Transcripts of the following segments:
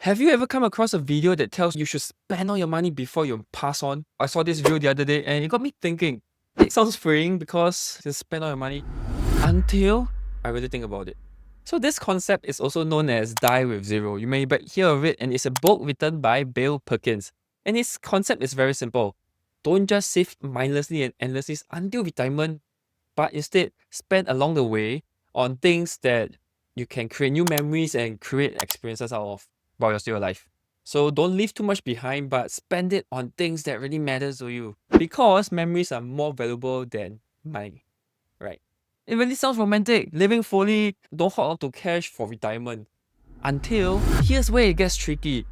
Have you ever come across a video that tells you should spend all your money before you pass on? I saw this video the other day and it got me thinking. It sounds freeing because you spend all your money until I really think about it. So this concept is also known as Die with Zero. You may hear of it, and it's a book written by Bill Perkins. And its concept is very simple. Don't just save mindlessly and endlessly until retirement, but instead spend along the way on things that you can create new memories and create experiences out of while you're still alive. So don't leave too much behind, but spend it on things that really matters to you. Because memories are more valuable than money, right? It really sounds romantic. Living fully, don't hold on to cash for retirement. Until, here's where it gets tricky.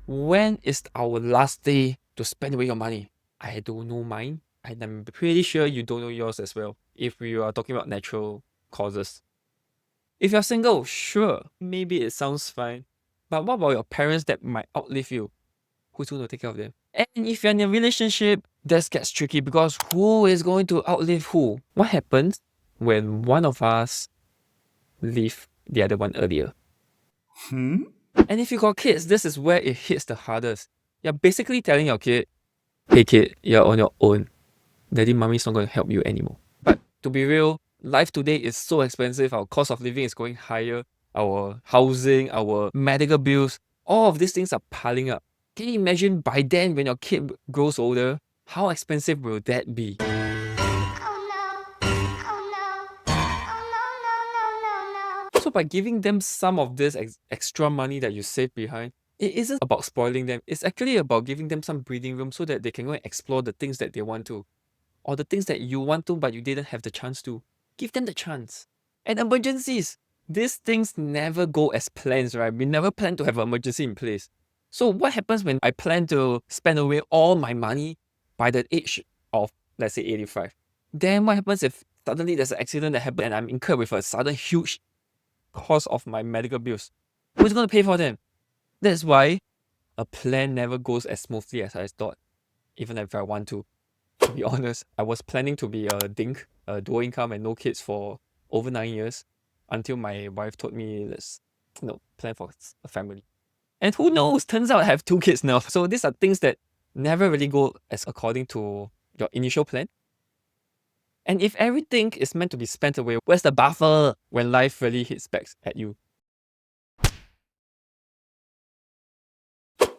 When is our last day to spend away your money? I don't know mine, and I'm pretty sure you don't know yours as well, if we are talking about natural causes. If you're single, sure, maybe it sounds fine. But what about your parents that might outlive you? Who's going to take care of them? And if you're in a relationship, this gets tricky because who is going to outlive who? What happens when one of us leave the other one earlier? And if you got kids, this is where it hits the hardest. You're basically telling your kid, hey kid, you're on your own. Daddy, mommy's not going to help you anymore. But to be real, life today is so expensive. Our cost of living is going higher. Our housing, our medical bills, all of these things are piling up. Can you imagine by then when your kid grows older, how expensive will that be? So by giving them some of this extra money that you save behind, it isn't about spoiling them. It's actually about giving them some breathing room so that they can go and explore the things that they want to. Or the things that you want to but you didn't have the chance to. Give them the chance. And emergencies. These things never go as planned, right? We never plan to have an emergency in place. So what happens when I plan to spend away all my money by the age of, let's say, 85? Then what happens if suddenly there's an accident that happened and I'm incurred with a sudden huge cost of my medical bills? Who's going to pay for them? That's why a plan never goes as smoothly as I thought, even if I want to. To be honest, I was planning to be a DINK, a dual income and no kids for over 9 years until my wife told me let's plan for a family. And who knows, turns out I have 2 kids now. So these are things that never really go as according to your initial plan. And if everything is meant to be spent away, where's the buffer when life really hits back at you?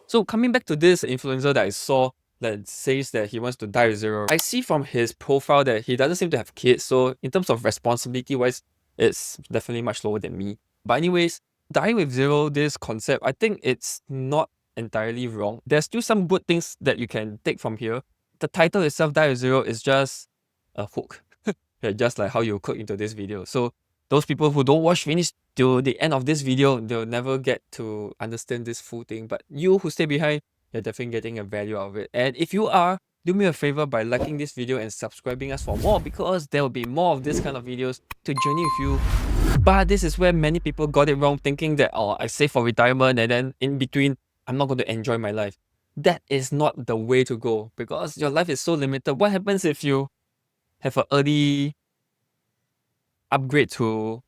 So coming back to this influencer that I saw that says that he wants to die with zero, I see from his profile that he doesn't seem to have kids. So in terms of responsibility wise, it's definitely much lower than me. But anyways, dying with zero, this concept, I think it's not entirely wrong. There's still some good things that you can take from here. The title itself, Die with Zero, is just a hook. Yeah, just like how you cook into this video. So those people who don't watch finish till the end of this video, they'll never get to understand this full thing. But you who stay behind, you're definitely getting a value out of it. And if you are, do me a favor by liking this video and subscribing us for more, because there will be more of this kind of videos to journey with you. But this is where many people got it wrong, thinking that, oh, I save for retirement and then in between, I'm not going to enjoy my life. That is not the way to go, because your life is so limited. What happens if you have an early upgrade to,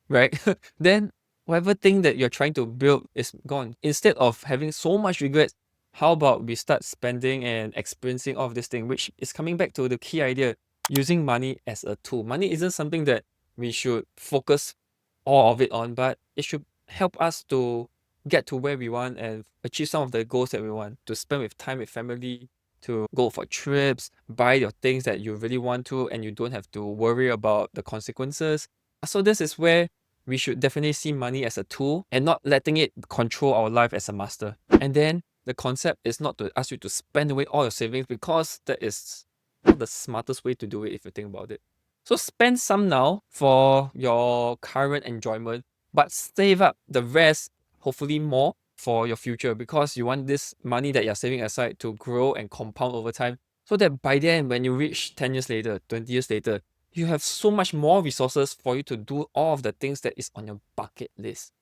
right? Then whatever thing that you're trying to build is gone. Instead of having so much regrets, how about we start spending and experiencing all of this thing, which is coming back to the key idea, using money as a tool. Money isn't something that we should focus all of it on, but it should help us to get to where we want and achieve some of the goals that we want, to spend with time with family, to go for trips, buy your things that you really want to, and you don't have to worry about the consequences. So this is where we should definitely see money as a tool and not letting it control our life as a master. And then the concept is not to ask you to spend away all your savings, because that is not the smartest way to do it if you think about it. So spend some now for your current enjoyment, but save up the rest, hopefully more, for your future, because you want this money that you're saving aside to grow and compound over time, so that by then when you reach 10 years later, 20 years later, you have so much more resources for you to do all of the things that is on your bucket list.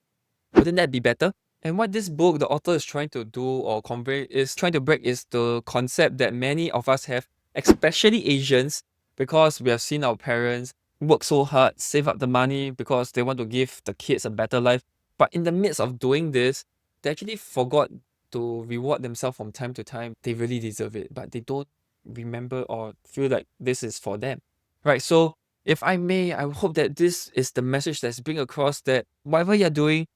Wouldn't that be better? And what this book, the author, is trying to do or convey, is trying to break, is the concept that many of us have, especially Asians, because we have seen our parents work so hard, save up the money because they want to give the kids a better life. But in the midst of doing this, they actually forgot to reward themselves from time to time. They really deserve it, but they don't remember or feel like this is for them. Right? So if I may, I hope that this is the message that's being across, that whatever you're doing,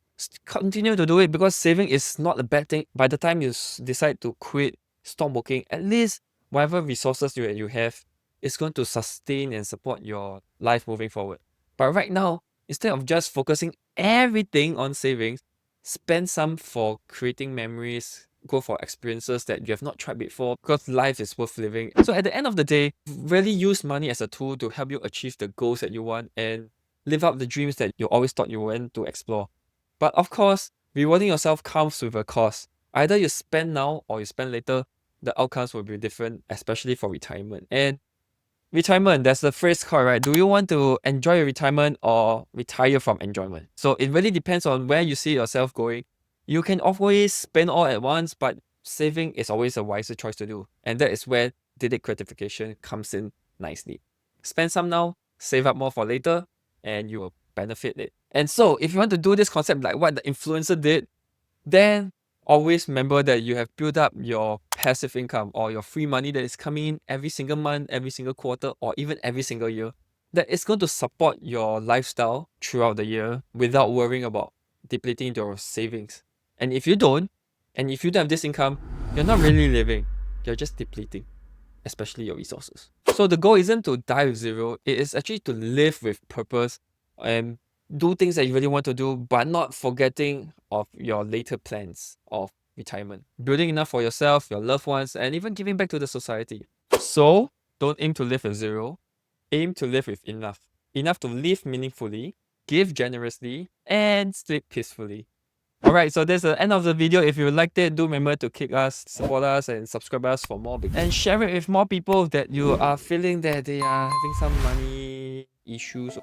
continue to do it, because saving is not a bad thing. By the time you decide to quit, stop working, at least whatever resources you have is going to sustain and support your life moving forward. But right now, instead of just focusing everything on savings, spend some for creating memories, go for experiences that you have not tried before, because life is worth living. So at the end of the day, really use money as a tool to help you achieve the goals that you want and live out the dreams that you always thought you went to explore. But of course, rewarding yourself comes with a cost. Either you spend now or you spend later, the outcomes will be different, especially for retirement. And retirement, there's the phrase called, right? Do you want to enjoy your retirement or retire from enjoyment? So it really depends on where you see yourself going. You can always spend all at once, but saving is always a wiser choice to do. And that is where delayed gratification comes in nicely. Spend some now, save up more for later, and you will benefit it. And so if you want to do this concept like what the influencer did, then always remember that you have built up your passive income or your free money that is coming in every single month, every single quarter, or even every single year, that is going to support your lifestyle throughout the year without worrying about depleting your savings. And if you don't have this income, you're not really living, you're just depleting, especially your resources. So the goal isn't to die with zero, it is actually to live with purpose and do things that you really want to do, but not forgetting of your later plans of retirement. Building enough for yourself, your loved ones, and even giving back to the society. So don't aim to live with zero, aim to live with enough. Enough to live meaningfully, give generously, and sleep peacefully. Alright, so that's the end of the video. If you liked it, do remember to kick us, support us, and subscribe us for more. And share it with more people that you are feeling that they are having some money issues.